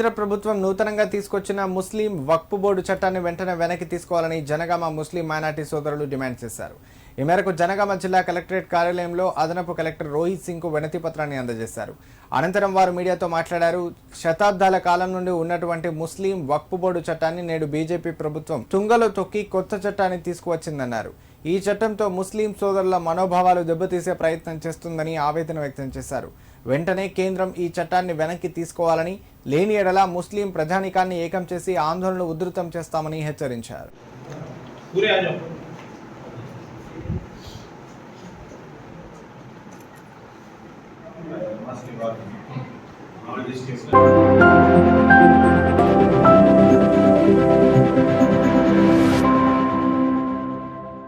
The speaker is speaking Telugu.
కేంద్ర ప్రభుత్వం నూతనంగా తీసుకొచ్చిన ముస్లిం వక్ఫ్ బోర్డు చట్టాన్ని వెంటనే వెనక్కి తీసుకోవాలని జనగామ ముస్లిం మైనార్టీ సోదరులు డిమాండ్ చేశారు. ఈ మేరకు జనగామ జిల్లా కలెక్టరేట్ కార్యాలయంలో అదనపు కలెక్టర్ రోహిత్ సింగ్ కు వినతి పత్రాన్ని అందజేశారు. అనంతరం వారు మీడియాతో మాట్లాడారు. శతాబ్దాల కాలం నుండి ఉన్నటువంటి ముస్లిం వక్ఫ్ బోర్డు చట్టాన్ని నేడు బీజేపీ ప్రభుత్వం తుంగలో తొక్కి కొత్త చట్టాన్ని తీసుకువచ్చిందన్నారు. ఈ చట్టంతో ముస్లిం సోదరుల మనోభావాలు దెబ్బతీసే ప్రయత్నం చేస్తుందని ఆవేదన వ్యక్తం చేశారు. వెంటనే కేంద్రం ఈ చట్టాన్ని వెనక్కి తీసుకోవాలని, లేని ఎడల ముస్లిం ప్రజానీకాన్ని ఏకం చేసి ఆందోళనలు ఉధృతం చేస్తామని హెచ్చరించారు. All these things.